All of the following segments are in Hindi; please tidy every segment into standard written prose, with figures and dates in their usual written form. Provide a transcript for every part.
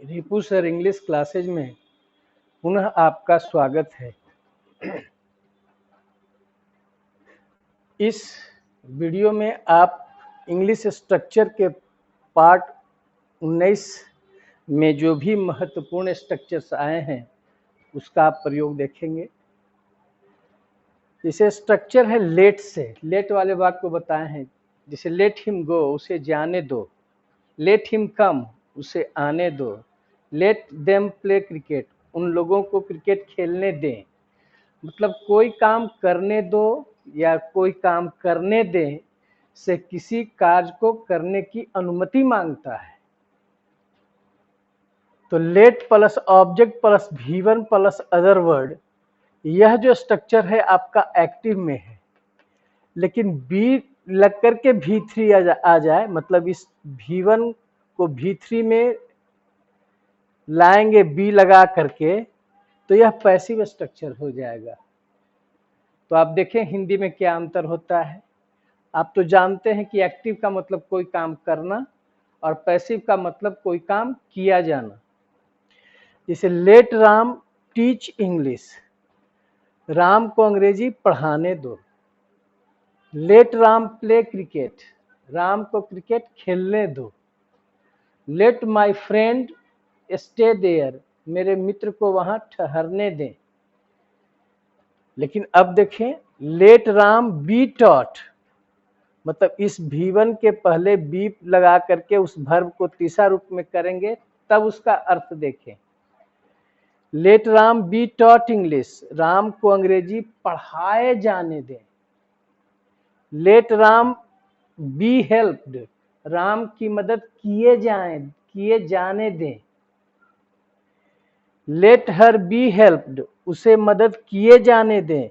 रिपु सर इंग्लिश क्लासेज में पुनः आपका स्वागत है। इस वीडियो में आप इंग्लिश स्ट्रक्चर के पार्ट 19 में जो भी महत्वपूर्ण स्ट्रक्चर्स आए हैं उसका आप प्रयोग देखेंगे। जैसे स्ट्रक्चर है लेट से, लेट वाले बात को बताए हैं। जैसे लेट हिम गो, उसे जाने दो। लेट हिम कम, उसे आने दो। लेट देम प्ले क्रिकेट, उन लोगों को क्रिकेट खेलने दें। मतलब कोई काम करने दो या कोई काम करने दें से किसी कार्य को करने की अनुमति मांगता है। तो late plus object plus V1 plus other word, यह जो स्ट्रक्चर है आपका एक्टिव में है। लेकिन बी लग करके V3 आ जाए, मतलब इस V1 को V3 में लाएंगे बी लगा करके, तो यह पैसिव स्ट्रक्चर हो जाएगा। तो आप देखें हिंदी में क्या अंतर होता है। आप तो जानते हैं कि एक्टिव का मतलब कोई काम करना और पैसिव का मतलब कोई काम किया जाना। जैसे let Ram teach English, Ram को अंग्रेजी पढ़ाने दो। Let Ram play cricket, Ram को क्रिकेट खेलने दो। Let my friend stay there, मेरे मित्र को वहां ठहरने दें। लेकिन अब देखें लेट राम बी टॉट, मतलब इस V1 के पहले बी लगा करके उस वर्ब को तीसरा रूप में करेंगे, तब उसका अर्थ देखें। Let Ram be taught English, Ram को अंग्रेजी पढ़ाए जाने दें। Let Ram be helped, Ram की मदद किए जाने दें। लेट हर बी हेल्प्ड, उसे मदद किए जाने दें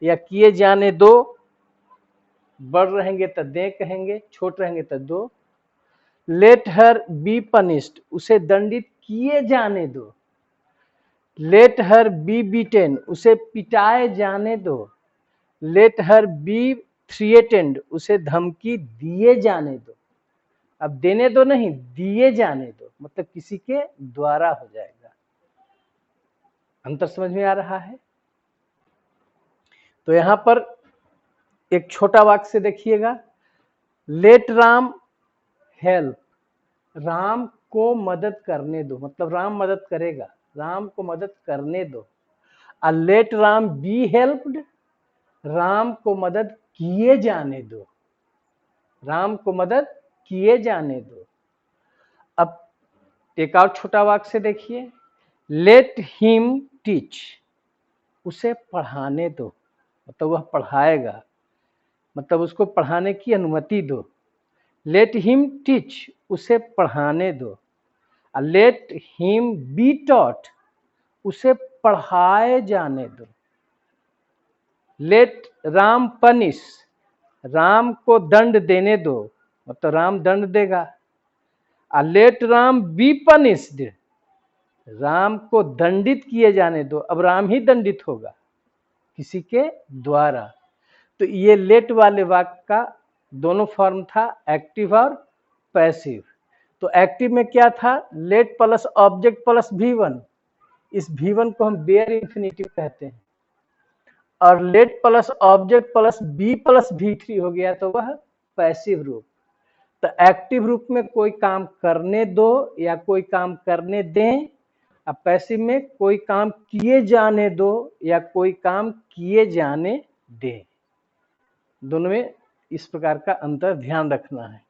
या किए जाने दो। बड़ रहेंगे तो दे कहेंगे, छोट रहेंगे तो दो। लेट हर बी पनिश्ड, उसे दंडित किए जाने दो। लेट हर बी बीटेन, उसे पिटाए जाने दो। लेट हर बी थ्रिएटेंड, उसे धमकी दिए जाने दो। अब देने दो नहीं, दिए जाने दो, मतलब किसी के द्वारा हो जाएगा। अंतर समझ में आ रहा है। तो यहां पर एक छोटा वाक्य से देखिएगा। लेट राम हेल्प, राम को मदद करने दो, मतलब राम मदद करेगा, राम को मदद करने दो। Let Ram be helped, Ram को मदद किए जाने दो, राम को मदद किए जाने दो। अब एक और छोटा वाक्य से देखिए। लेट हिम टीच, उसे पढ़ाने दो, मतलब वह पढ़ाएगा, मतलब उसको पढ़ाने की अनुमति दो। लेट हिम टीच, उसे पढ़ाने दो। लेट हिम बी टॉट, उसे पढ़ाए जाने दो। लेट राम पनिश, राम को दंड देने दो, मतलब राम दंड देगा। Let Ram be punished, Ram को दंडित किए जाने दो। अब राम ही दंडित होगा किसी के द्वारा। तो ये लेट वाले वाक्य का दोनों फॉर्म था, एक्टिव और पैसिव। तो एक्टिव में क्या था, late plus object plus V1, इस V1 को हम बेयर इंफिनिटिव कहते हैं। और let plus object plus be plus V3 हो गया, तो वह पैसिव रूप। तो एक्टिव रूप में कोई काम करने दो या कोई काम करने दें। अब पैसिव में कोई काम किए जाने दो या कोई काम किए जाने दें। दोनों में इस प्रकार का अंतर ध्यान रखना है।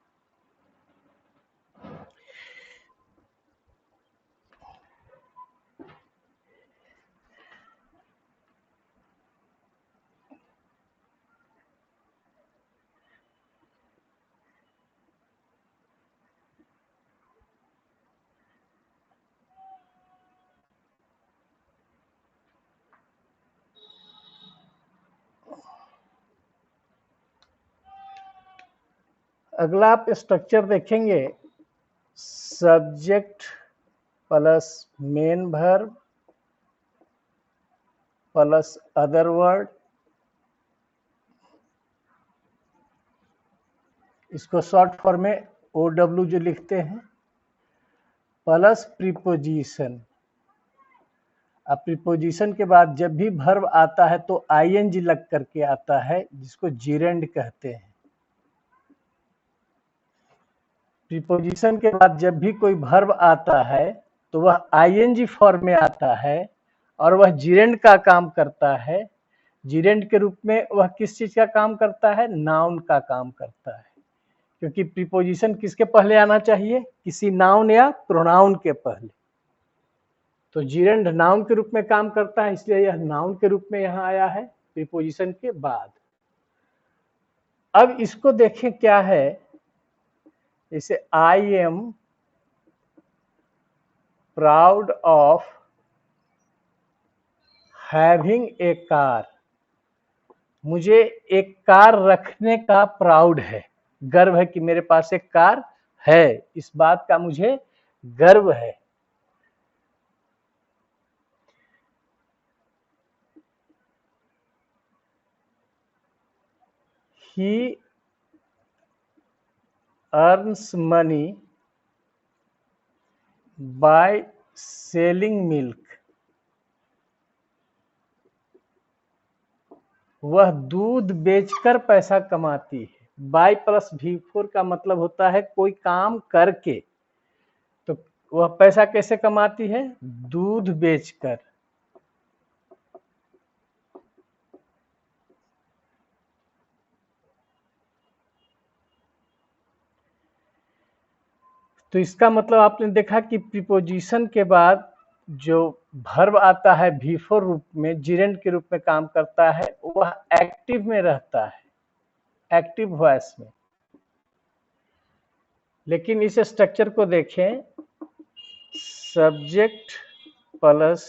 अगला आप स्ट्रक्चर देखेंगे, subject plus main verb plus other word. इसको शॉर्ट फॉर्म में OW जो लिखते हैं। Plus preposition. अब प्रीपोजिशन के बाद जब भी वर्ब आता है तो आईएनजी लग करके आता है, जिसको जीरेंड कहते हैं। प्रीपोजिशन के बाद जब भी कोई वर्ब आता है तो वह आईएनजी फॉर्म में आता है और वह जीरेंड का काम करता है। जीरेंड के रूप में वह किस चीज का काम करता है? नाउन का काम करता है, क्योंकि प्रीपोजिशन किसके पहले आना चाहिए? किसी नाउन या प्रोनाउन के पहले। तो जीरेंड नाउन के रूप में काम करता है, इसलिए यह नाउन के रूप में यहाँ आया है प्रीपोजिशन के बाद। अब इसको देखें क्या है। जैसे I am proud of having a car, मुझे एक कार रखने का प्राउड है, गर्व है कि मेरे पास एक कार है, इस बात का मुझे गर्व है। He earns money by selling milk, वह दूध बेचकर पैसा कमाती है। बाय प्लस V4 का मतलब होता है कोई काम करके, तो वह पैसा कैसे कमाती है? दूध बेचकर। तो इसका मतलब आपने देखा कि प्रीपोजिशन के बाद जो वर्ब आता है V4 रूप में, जीरेंड के रूप में काम करता है, वह एक्टिव में रहता है, एक्टिव वॉइस में। लेकिन इस स्ट्रक्चर को देखें, subject plus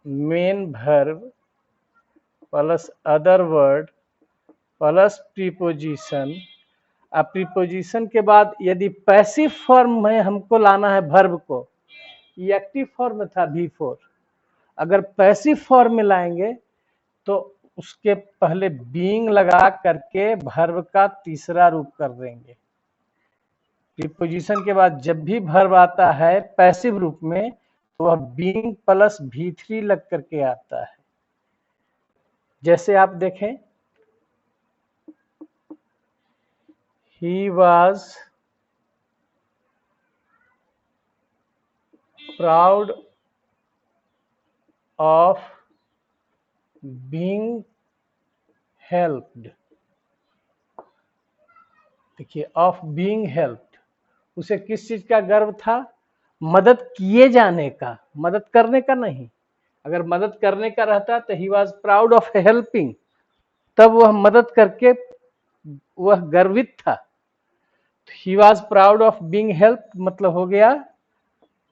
main verb plus other word plus preposition. अब प्रीपोजिशन के बाद यदि पैसिव फॉर्म में हमको लाना है वर्ब को, ये एक्टिव फॉर्म में था V4, अगर पैसिव फॉर्म में लाएंगे तो उसके पहले बीइंग लगा करके वर्ब का तीसरा रूप कर देंगे। प्रीपोजिशन के बाद जब भी वर्ब आता है पैसिव रूप में तो वह बीइंग प्लस V3 लग करके आता है। जैसे आप देखें, he was proud of being helped। देखिए, ऑफ बीइंग हेल्प्ड, उसे किस चीज का गर्व था? मदद किए जाने का, मदद करने का नहीं। अगर मदद करने का रहता तो he was proud of helping, तब वह मदद करके वह गर्वित था। He was proud of being help मतलब हो गया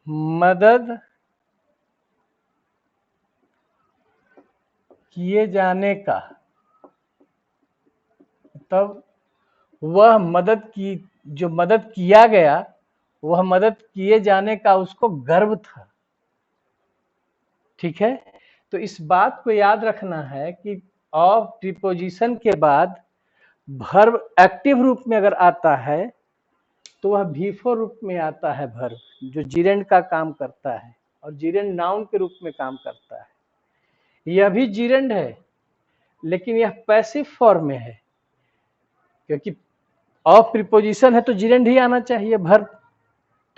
मदद किए जाने का। तब वह मदद की, जो मदद किया गया, वह मदद किए जाने का उसको गर्व था। ठीक है, तो इस बात को याद रखना है कि ऑफ प्रीपोजिशन के बाद वर्ब एक्टिव रूप में अगर आता है तो वह V4 रूप में आता है वर्ब, जो जीरेंड का काम करता है, और जीरेंड नाउन के रूप में काम करता है। यह भी जीरेंड है, लेकिन यह पैसिव फॉर्म में है, क्योंकि ऑफ प्रीपोजिशन है तो जीरेंड ही आना चाहिए वर्ब।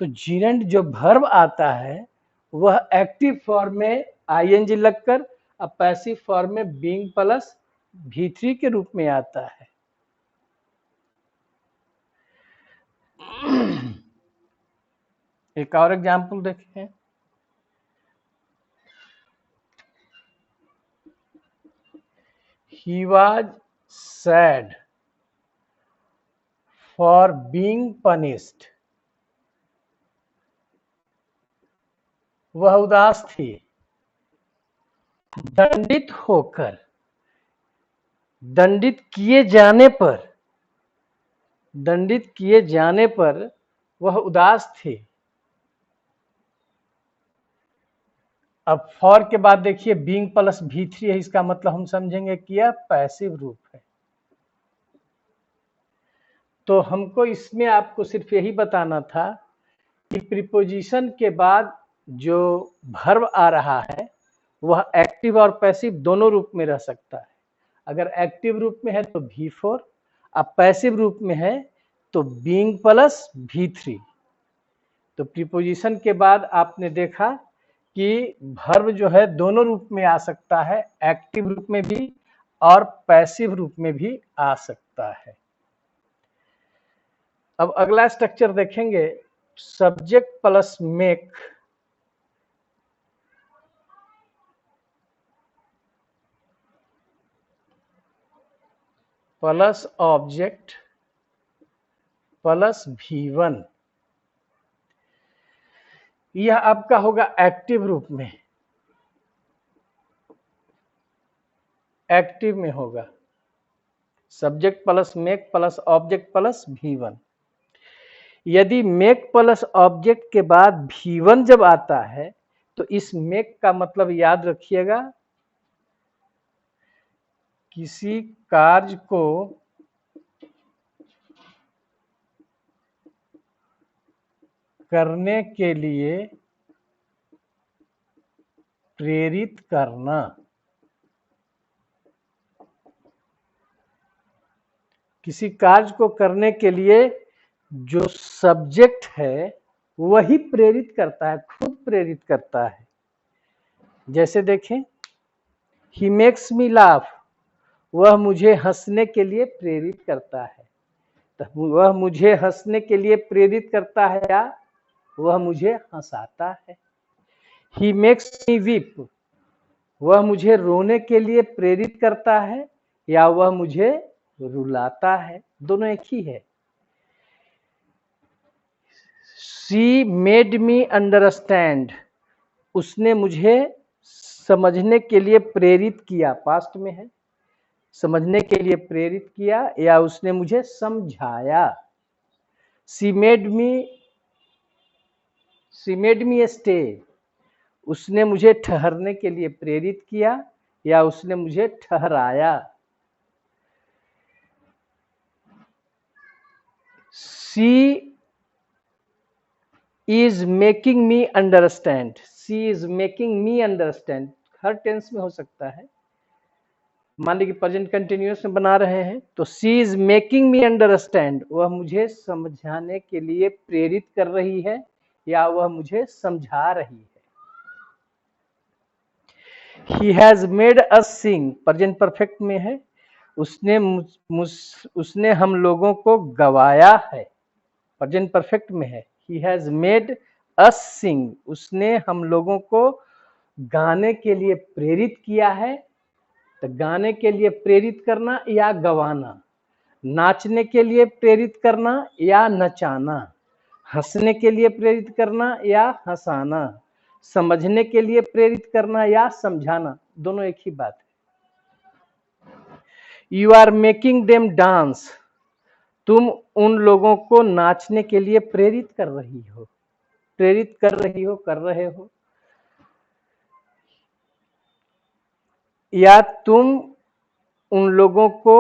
तो जीरेंड जो वर्ब आता है वह एक्टिव फॉर्म में आईएनजी लगकर, अब पैसिव फॉर्म में बीइंग प्लस V3 के रूप में आता है। एक और एग्जाम्पल देखें। He was sad for being punished, वह उदास थी दंडित होकर, दंडित किए जाने पर, दंडित किए जाने पर वह उदास थी। अब फॉर के बाद देखिए बीइंग प्लस V3 है, इसका मतलब हम समझेंगे कि यह पैसिव रूप है। तो हमको इसमें आपको सिर्फ यही बताना था कि प्रीपोजिशन के बाद जो वर्ब आ रहा है वह एक्टिव और पैसिव दोनों रूप में रह सकता है। अगर एक्टिव रूप में है तो V4, अब पैसिव रूप में है तो बीइंग प्लस V3। तो प्रीपोजिशन के बाद आपने देखा कि वर्ब जो है दोनों रूप में आ सकता है, एक्टिव रूप में भी और पैसिव रूप में भी आ सकता है। अब अगला स्ट्रक्चर देखेंगे, subject plus make plus object plus V1। यह आपका होगा एक्टिव रूप में, एक्टिव में होगा subject plus make plus object plus V1। यदि मेक प्लस ऑब्जेक्ट के बाद V1 जब आता है तो इस मेक का मतलब याद रखिएगा, किसी कार्य को करने के लिए प्रेरित करना। किसी कार्य को करने के लिए जो सब्जेक्ट है वही प्रेरित करता है, खुद प्रेरित करता है। जैसे देखें, ही मेक्स मी लाफ, वह मुझे हंसने के लिए प्रेरित करता है। तो वह मुझे हंसने के लिए प्रेरित करता है या वह मुझे हंसाता है। ही मेक्स मी वीप, वह मुझे रोने के लिए प्रेरित करता है या वह मुझे रुलाता है, दोनों एक ही है। शी मेड मी अंडरस्टैंड, उसने मुझे समझने के लिए प्रेरित किया, पास्ट में है, समझने के लिए प्रेरित किया या उसने मुझे समझाया। शी मेड मी स्टे, उसने मुझे ठहरने के लिए प्रेरित किया या उसने मुझे ठहराया। She is making me understand, she is making me understand हर टेंस में हो सकता है। मान लीजिए प्रेजेंट कंटिन्यूअस में बना रहे हैं तो she is making me understand, वह मुझे समझाने के लिए प्रेरित कर रही है या वह मुझे समझा रही है। He has made us sing, present perfect में है, उसने हम लोगों को गवाया है, प्रेजेंट परफेक्ट में है। ही हैज मेड अस सिंग, उसने हम लोगों को गाने के लिए प्रेरित किया है। तो गाने के लिए प्रेरित करना या गवाना, नाचने के लिए प्रेरित करना या नचाना, हंसने के लिए प्रेरित करना या हंसाना, समझने के लिए प्रेरित करना या समझाना, दोनों एक ही बात है। You are making them dance, तुम उन लोगों को नाचने के लिए प्रेरित कर रही हो, प्रेरित कर रही हो, कर रहे हो, या तुम उन लोगों को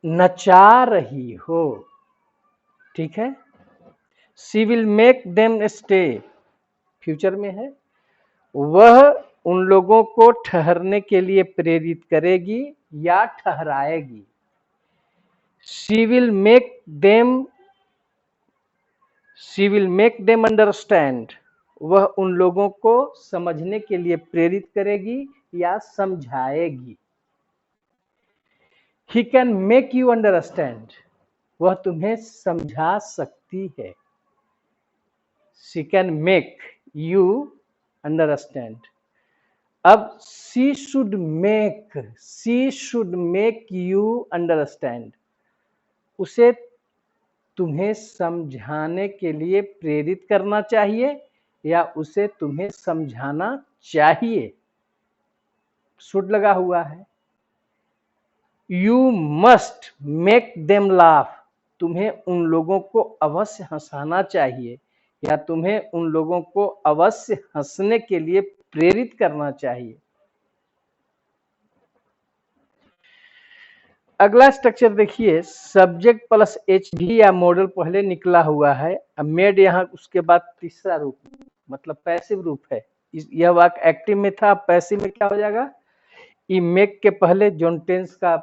नचा रही हो, ठीक है। She will make them stay, future में है, वह उन लोगों को ठहरने के लिए प्रेरित करेगी या ठहराएगी। She will make them understand, वह उन लोगों को समझने के लिए प्रेरित करेगी या समझाएगी। He can make you understand, वह तुम्हें समझा सकती है। She can make you understand. अब she should make you understand, उसे तुम्हें समझाने के लिए प्रेरित करना चाहिए या उसे तुम्हें समझाना चाहिए, शुड लगा हुआ है। You must make them laugh, तुम्हें उन लोगों को अवश्य हंसाना चाहिए या तुम्हें उन लोगों को अवश्य हंसने के लिए प्रेरित करना चाहिए। अगला स्ट्रक्चर देखिए, सब्जेक्ट प्लस एच भी या मॉडल पहले निकला हुआ है, अब मेड यहाँ उसके बाद तीसरा रूप मतलब पैसिव रूप है। यह वाक्य एक्टिव में था, पैसिव में क्या हो जाएगा, ई मेक के पहले जोन टेंस का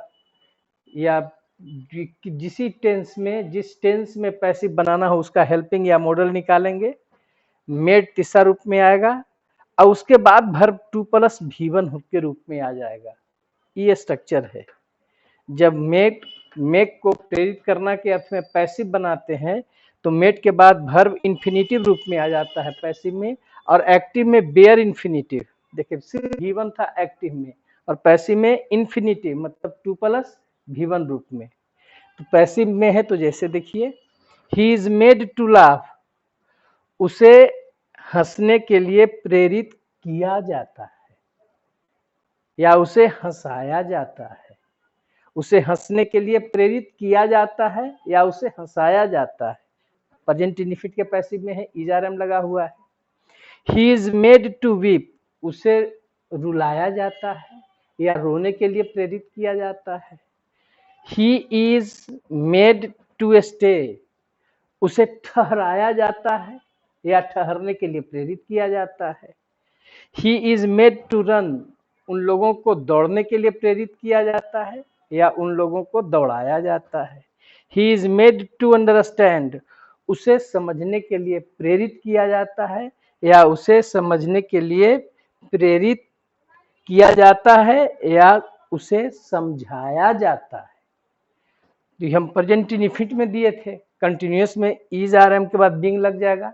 या जिस टेंस में पैसिव बनाना हो उसका हेल्पिंग या मॉडल निकालेंगे, मेड तीसरा रूप में आएगा और उसके बाद वर्ब टू प्लस V1 के रूप में आ जाएगा। ये स्ट्रक्चर है। जब मेक को प्रेरित करना के अर्थ में पैसिव बनाते हैं तो मेड के बाद वर्ब इन्फिनिटिव रूप में आ जाता है पैसिव में, और एक्टिव में बेयर इन्फिनिटिव। देखिए सिर्फ V1 था एक्टिव में और पैसिव में इन्फिनिटिव मतलब टू प्लस V1 रूप में। तो पैसिव में है तो जैसे देखिए, he is made to laugh, उसे हंसने के लिए प्रेरित किया जाता है या उसे हंसाया जाता है। उसे हंसने के लिए प्रेरित किया जाता है या उसे हंसाया जाता है। प्रेजेंट इंडिफिनिट के पैसिव में है, इजआरएम लगा हुआ है। He is made to weep, उसे रुलाया जाता है या रोने के लिए प्रेरित किया जाता है। He is made to stay, उसे ठहराया जाता है या ठहरने के लिए प्रेरित किया जाता है। He is made to run, उन लोगों को दौड़ने के लिए प्रेरित किया जाता है या उन लोगों को दौड़ाया जाता है। He is made to understand, उसे समझने के लिए प्रेरित किया जाता है या उसे समझने के लिए प्रेरित किया जाता है या उसे समझाया जाता है। तो हम प्रेजेंट इंडिफिनिट में दिए थे, कंटिन्यूअस में इज आरएम के बाद बीइंग लग जाएगा।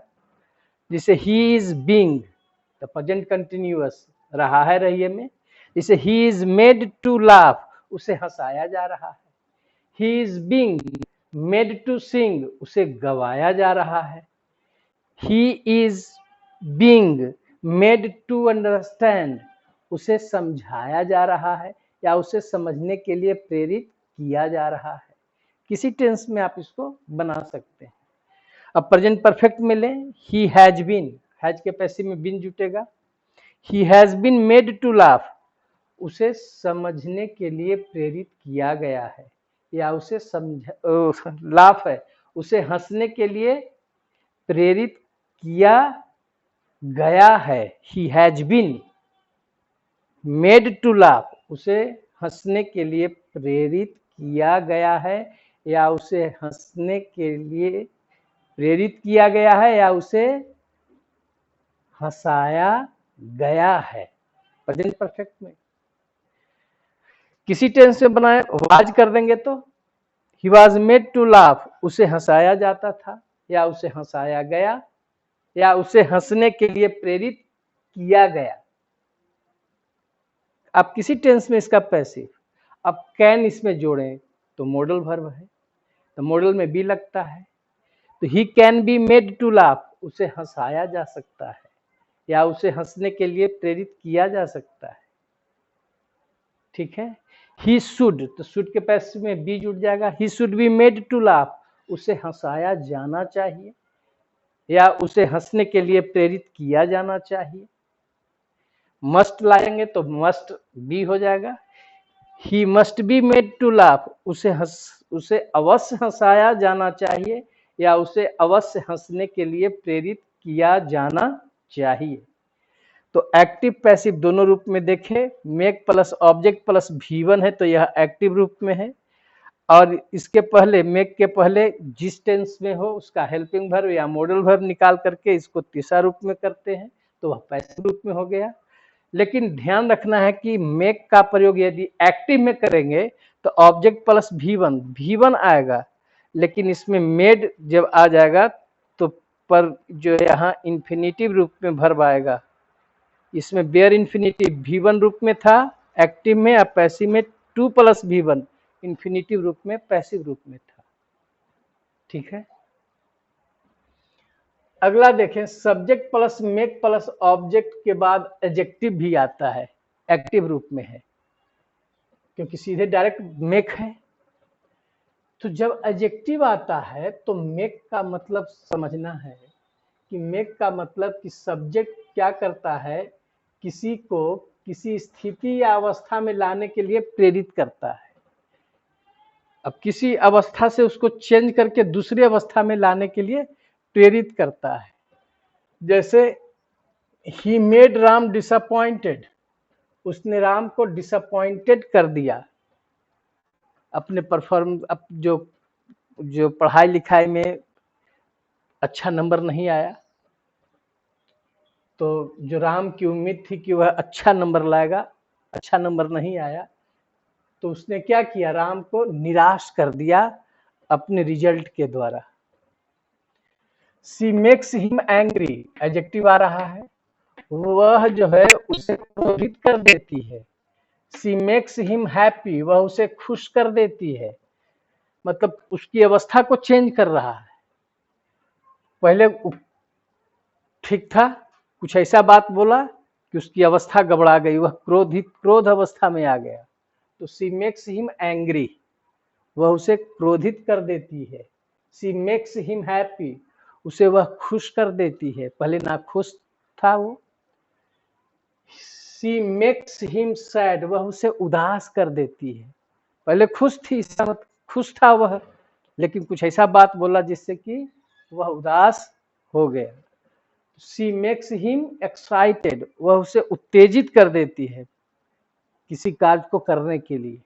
जैसे ही इज बीइंग तो प्रेजेंट कंटिन्यूअस रहा है रहिए में। जैसे he is made to laugh, उसे हंसाया जा रहा है। He is being made to sing, उसे गवाया जा रहा है। He is being made to understand, उसे समझाया जा रहा है या उसे समझने के लिए प्रेरित किया जा रहा है। किसी टेंस में आप इसको बना सकते हैं। अब प्रेजेंट परफेक्ट में लें, ही हैज बीन, हैज के पैसिव में बीन जुटेगा। He has been made to laugh, उसे समझने के लिए प्रेरित किया गया है या उसे लाफ है, उसे हंसने के लिए प्रेरित किया गया है। He has been made to laugh, उसे हंसने के लिए प्रेरित किया गया है या उसे हंसने के लिए प्रेरित किया गया है या उसे हंसाया गया है। प्रेजेंट परफेक्ट में किसी टेंस में बनाए वाज कर देंगे तो he was made to laugh, उसे हंसाया जाता था या उसे हंसाया गया या उसे हंसने के लिए प्रेरित किया गया। आप किसी टेंस में इसका पैसिव, अब कैन इसमें जोड़ें तो मॉडल वर्ब है, तो मॉडल में बी लगता है। तो he can be made to laugh, उसे हंसाया जा सकता है या उसे हंसने के लिए प्रेरित किया जा सकता है। ठीक है। ही शुड, तो शुड के पैसिव में बी जुड़ जाएगा। He should be made to laugh, उसे हंसाया जाना चाहिए या उसे हंसने के लिए प्रेरित किया जाना चाहिए। मस्ट लाएंगे तो मस्ट बी हो जाएगा। He must be made to laugh, उसे अवश्य हंसाया जाना चाहिए या उसे अवश्य हंसने के लिए प्रेरित किया जाना चाहिए। तो एक्टिव पैसिव दोनों रूप में देखें, make plus object plus V1 है तो यह एक्टिव रूप में है, और इसके पहले मेक के पहले जिस टेंस में हो उसका हेल्पिंग वर्ब या मॉडल वर्ब निकाल करके इसको तीसरा रूप में करते हैं तो वह पैसिव रूप में हो गया। लेकिन ध्यान रखना है कि मेक का प्रयोग यदि एक्टिव में करेंगे तो ऑब्जेक्ट प्लस V1 आएगा, लेकिन इसमें मेड जब आ जाएगा तो पर जो यहाँ इन्फिनिटिव रूप में वर्ब आएगा। इसमें बेयर इन्फिनिटिव V1 रूप में था एक्टिव में, और पैसिव में टू प्लस V1 इन्फिनिटिव रूप में पैसिव रूप में था। ठीक है। अगला देखें, subject plus make plus object के बाद एडजेक्टिव भी आता है, एक्टिव रूप में है क्योंकि सीधे डायरेक्ट मेक है। तो जब एडजेक्टिव आता है तो मेक का मतलब समझना है कि मेक का मतलब कि सब्जेक्ट क्या करता है, किसी को किसी स्थिति या अवस्था में लाने के लिए प्रेरित करता है। अब किसी अवस्था से उसको चेंज करके दूसरी अवस्था में लाने के लिए प्रेरित करता है। जैसे ही मेड राम डिसअपॉइंटेड, उसने राम को डिसअपॉइंटेड कर दिया अपने परफॉर्म अप जो पढ़ाई लिखाई में अच्छा नंबर नहीं आया, तो जो राम की उम्मीद थी कि वह अच्छा नंबर लाएगा, अच्छा नंबर नहीं आया, तो उसने क्या किया, राम को निराश कर दिया अपने रिजल्ट के द्वारा। सी मेक्स हिम एंग्री, एडजेक्टिव आ रहा है, वह जो है उसे क्रोधित कर देती है। सी मेक्स हिम हैप्पी, वह उसे खुश कर देती है, मतलब उसकी अवस्था को चेंज कर रहा है। पहले ठीक था, कुछ ऐसा बात बोला कि उसकी अवस्था गबड़ा गई, वह क्रोध अवस्था में आ गया, तो सी मेक्स हिम एंग्री, वह उसे क्रोधित कर देती है। सी मेक्स हिम हैप्पी, उसे वह खुश कर देती है, पहले नाखुश था वो। सी मेक्स हिम सैड, वह उसे उदास कर देती है, पहले खुश थी, खुश था वह, लेकिन कुछ ऐसा बात बोला जिससे कि वह उदास हो गया। सी मेक्स हिम एक्साइटेड, वह उसे उत्तेजित कर देती है किसी कार्य को करने के लिए।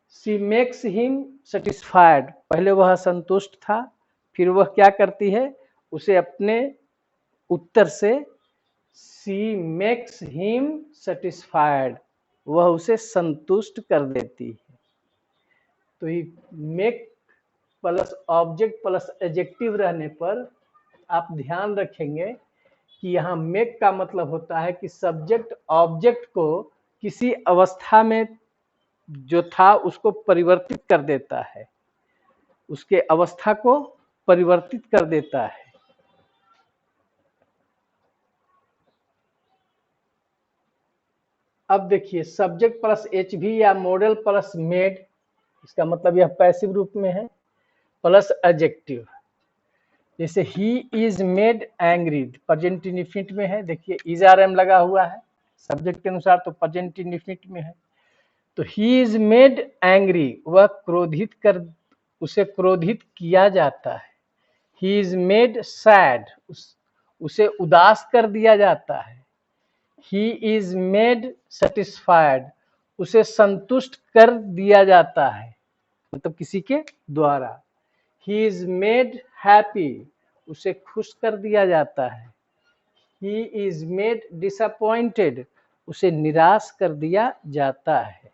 सी मेक्स हिम सेटिस्फाइड, पहले वह संतुष्ट था, फिर वह क्या करती है, उसे अपने उत्तर से सी मेक्स हिम सेटिस्फाइड, वह उसे संतुष्ट कर देती है। तो ये make plus object plus adjective रहने पर आप ध्यान रखेंगे कि यहाँ मेक का मतलब होता है कि सब्जेक्ट ऑब्जेक्ट को किसी अवस्था में जो था उसको परिवर्तित कर देता है, उसके अवस्था को परिवर्तित कर देता है। अब देखिए सब्जेक्ट प्लस एच भी या मॉडल प्लस मेड, इसका मतलब यह पैसिव रूप में है, प्लस एडजेक्टिव। जैसे he is made angry, present indefinite में है, देखिए इज आर एम लगा हुआ है सब्जेक्ट के अनुसार, तो प्रेजेंट इंडेफिनिट में है। तो ही इज मेड एंग्री, वह क्रोधित कर, उसे क्रोधित किया जाता है। ही इज मेड सैड, उसे उदास कर दिया जाता है। ही इज मेड सेटिस्फाइड, उसे संतुष्ट कर दिया जाता है, मतलब किसी के द्वारा। ही इज मेड हैप्पी, उसे खुश कर दिया जाता है। ही इज मेड डिसअपॉइंटेड, उसे निराश कर दिया जाता है।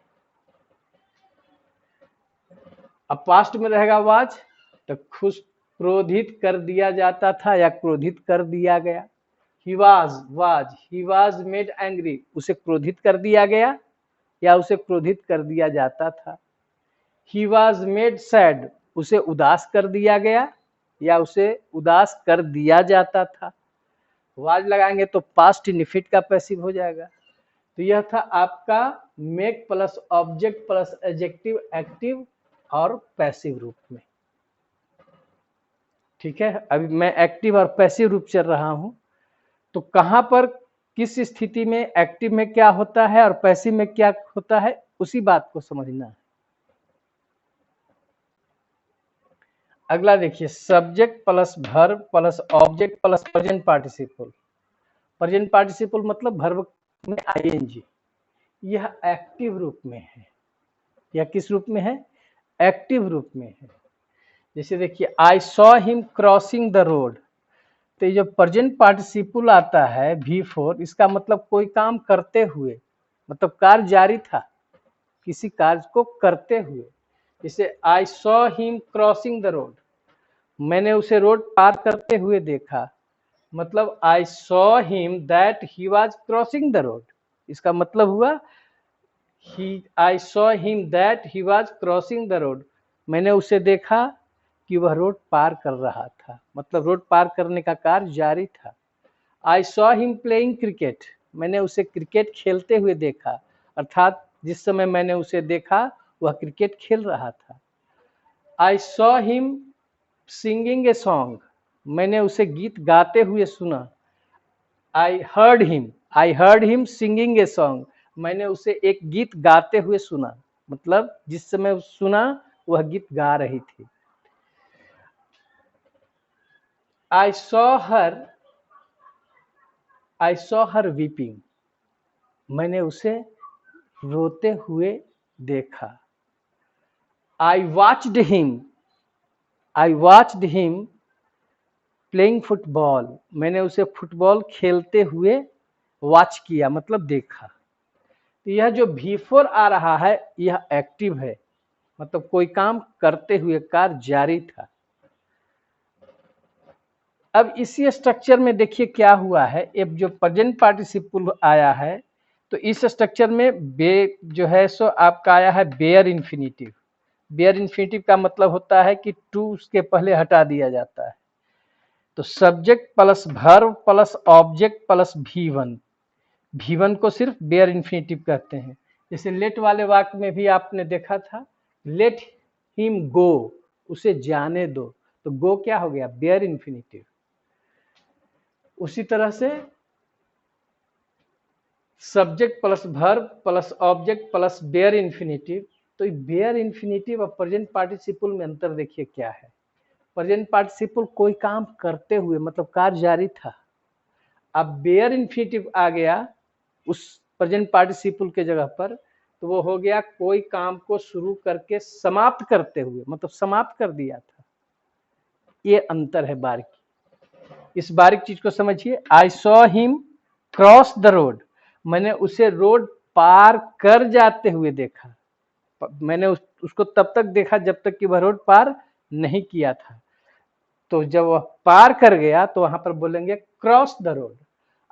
अब पास्ट में रहेगा वाज, तो खुश क्रोधित कर दिया जाता था या क्रोधित कर दिया गया। ही वाज मेड एंग्री, उसे क्रोधित कर दिया गया या उसे क्रोधित कर दिया जाता था। ही वाज मेड सैड, उसे उदास कर दिया गया या उसे उदास कर दिया जाता था। वाज लगाएंगे तो पास्ट इंडेफिनिट का पैसिव हो जाएगा। तो यह था आपका make plus object plus adjective active और पैसिव रूप में। ठीक है, अभी मैं एक्टिव और पैसिव रूप चल रहा हूं, तो कहां पर किस स्थिति में एक्टिव में क्या होता है और पैसिव में क्या होता है, उसी बात को समझना है। अगला देखिए, subject plus verb plus object plus present participle. Present participle मतलब वर्ब में आईएनजी, यह एक्टिव रूप में है। यह किस रूप में है, एक्टिव रूप में है। जैसे देखिए, आई saw him crossing the road, तो ये जो प्रेजेंट पार्टिसिपल आता है V4, इसका मतलब कोई काम करते हुए, मतलब कार्य जारी था, किसी कार्य को करते हुए। जैसे आई saw him crossing the road, मैंने उसे रोड पार करते हुए देखा, मतलब आई saw him that he was crossing the road, इसका मतलब हुआ आई saw him that he was crossing the road, मैंने उसे देखा कि वह रोड पार कर रहा था, मतलब रोड पार करने का कार्य जारी था। आई सॉ हिम प्लेइंग क्रिकेट, मैंने उसे क्रिकेट खेलते हुए देखा, अर्थात जिस समय मैंने उसे देखा वह क्रिकेट खेल रहा था। आई saw him singing a song, मैंने उसे गीत गाते हुए सुना। आई heard him singing a song, मैंने उसे एक गीत गाते हुए सुना, मतलब जिस समय सुना वह गीत गा रही थी। आई सॉ हर वीपिंग, मैंने उसे रोते हुए देखा। I watched him playing football, मैंने उसे फुटबॉल खेलते हुए वॉच किया, मतलब देखा। तो यह जो बिफोर आ रहा है यह एक्टिव है, मतलब कोई काम करते हुए, कार्य जारी था। अब इसी स्ट्रक्चर में देखिए क्या हुआ है, अब जो प्रेजेंट पार्टिसिपल आया है तो इस स्ट्रक्चर में बे जो है सो आपका आया है बेयर इन्फिनिटिव। बेयर इन्फिनिटिव का मतलब होता है कि टू उसके पहले हटा दिया जाता है। तो subject plus verb plus object plus V1, V1 को सिर्फ बेयर इन्फिनिटिव कहते हैं। जैसे लेट वाले वाक्य में भी आपने देखा था, लेट हिम गो, उसे जाने दो, तो गो क्या हो गया, बेयर इन्फिनिटिव। उसी तरह से subject plus verb plus object plus bare infinitive, तो बेयर इन्फिनिटिव और प्रेजेंट पार्टिसिपल में अंतर देखिए क्या है। प्रेजेंट पार्टिसिपल कोई काम करते हुए, मतलब कार्य जारी था। अब बेयर इन्फिनिटिव आ गया उस प्रेजेंट पार्टिसिपल के जगह पर, तो वो हो गया कोई काम को शुरू करके समाप्त करते हुए, मतलब समाप्त कर दिया था। ये अंतर है बारीक। इस बारीक चीज को समझिए। आई saw him cross the road, मैंने उसे रोड पार कर जाते हुए देखा। मैंने उसको तब तक देखा जब तक कि वह रोड पार नहीं किया था। तो जब वह पार कर गया तो वहां पर बोलेंगे क्रॉस द रोड।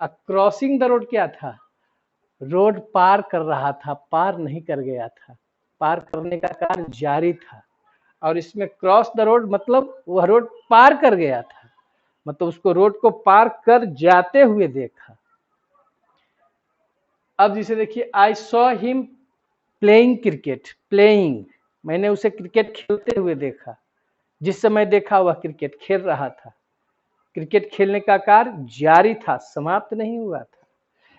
अब क्रॉसिंग द रोड क्या था, रोड पार कर रहा था, पार नहीं कर गया था, पार करने का कार्य जारी था। और इसमें क्रॉस द रोड मतलब वह रोड पार कर गया था, मतलब उसको रोड को पार कर जाते हुए देखा। अब जिसे देखिए आई saw him playing cricket, playing, मैंने उसे क्रिकेट खेलते हुए देखा। जिस समय देखा वह क्रिकेट खेल रहा था, क्रिकेट खेलने का कार्य जारी था, समाप्त नहीं हुआ था।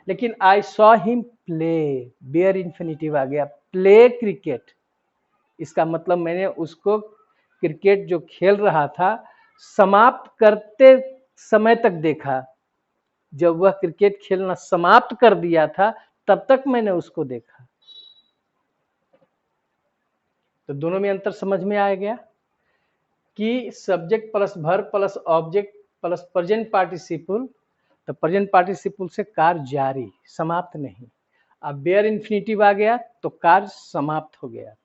लेकिन I saw him play, bare infinitive आ गया, प्ले क्रिकेट, इसका मतलब मैंने उसको क्रिकेट जो खेल रहा था समाप्त करते समय तक देखा। जब वह क्रिकेट खेलना समाप्त कर दिया था तब तक मैंने उसको देखा। तो दोनों में अंतर समझ में आ गया कि subject plus verb plus object plus present participle, तो प्रेजेंट पार्टिसिपल से कार्य जारी, समाप्त नहीं। अब बेयर इन्फिनिटिव आ गया तो कार्य समाप्त हो गया था।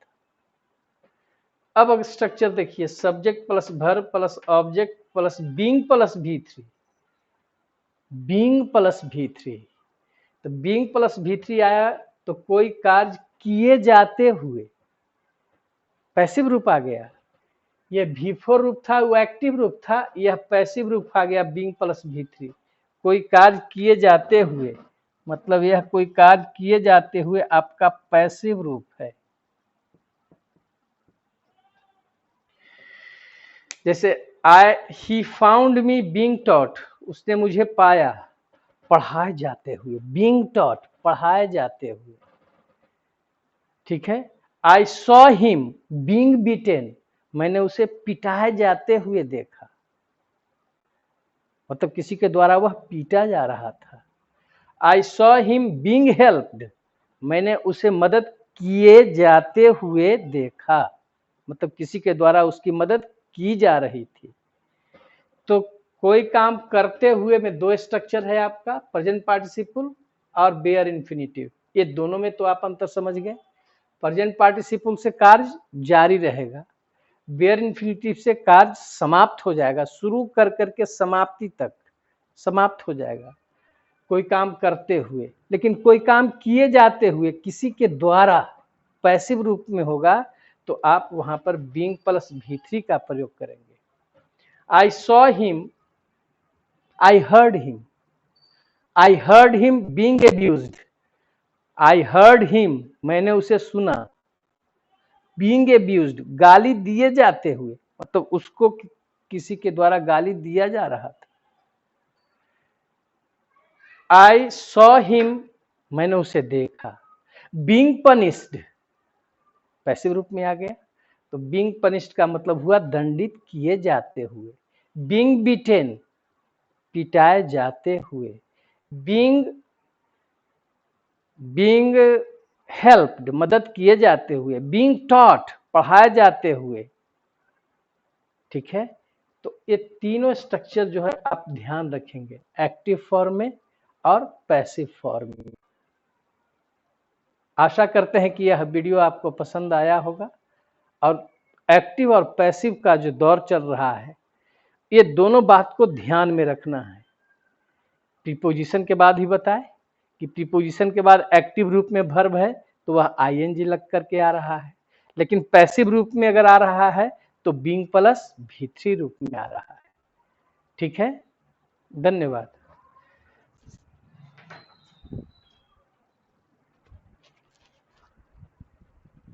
अब स्ट्रक्चर देखिए, subject plus verb plus object plus being plus V3, being plus V3। तो बीइंग प्लस V3 आया तो कोई कार्य किए जाते हुए, पैसिव रूप आ गया। यह V4 रूप था, वो एक्टिव रूप था, यह पैसिव रूप आ गया बीइंग प्लस V3। कोई कार्य किए जाते हुए, मतलब यह कोई कार्य किए जाते हुए आपका पैसिव रूप है। जैसे he found me being taught, उसने मुझे पाया पढ़ाए जाते हुए, बीइंग टॉट, पढ़ाए जाते हुए, ठीक है। आई सॉ हिम बीइंग बीटेन, मैंने उसे पिटाए जाते हुए देखा, मतलब किसी के द्वारा वह पीटा जा रहा था। आई सॉ हिम बीइंग हेल्प्ड, मैंने उसे मदद किए जाते हुए देखा, मतलब किसी के द्वारा उसकी मदद की जा रही थी। तो कोई काम करते हुए में दो स्ट्रक्चर है आपका, प्रेजेंट पार्टिसिपल और बेयर इन्फिनिटिव। ये दोनों में तो आप अंतर समझ गए। प्रेजेंट पार्टिसिपल से कार्य जारी रहेगा, बेयर इन्फिनिटिव से कार्य समाप्त हो जाएगा, शुरू कर करके समाप्ति तक समाप्त हो जाएगा कोई काम करते हुए। लेकिन कोई काम किए जाते हुए किसी के द्वारा पैसिव रूप में होगा तो आप वहां पर बीइंग प्लस V3 का प्रयोग करेंगे। I saw him, I heard him being abused, I heard him, मैंने उसे सुना, बीइंग एब्यूज्ड, गाली दिए जाते हुए, मतलब उसको किसी के द्वारा गाली दिया जा रहा था। आई सॉ हिम, मैंने उसे देखा, बीइंग पनिश्ड, पैसिव रूप में आ गया, तो बीइंग पनिश्ड का मतलब हुआ दंडित किए जाते हुए। बीइंग बीटेन पिटाए जाते हुए। बीइंग हेल्प्ड मदद किए जाते हुए। बीइंग टॉट पढ़ाए जाते हुए। ठीक है, तो ये तीनों स्ट्रक्चर जो है आप ध्यान रखेंगे एक्टिव फॉर्म में और पैसिव फॉर्म में। आशा करते हैं कि यह वीडियो आपको पसंद आया होगा और एक्टिव और पैसिव का जो दौर चल रहा है ये दोनों बात को ध्यान में रखना है। प्रीपोजिशन के बाद ही बताएं कि प्रीपोजिशन के बाद एक्टिव रूप में वर्ब है तो वह आईएनजी लग करके आ रहा है, लेकिन पैसिव रूप में अगर आ रहा है तो बीइंग प्लस V3 रूप में आ रहा है। ठीक है, धन्यवाद।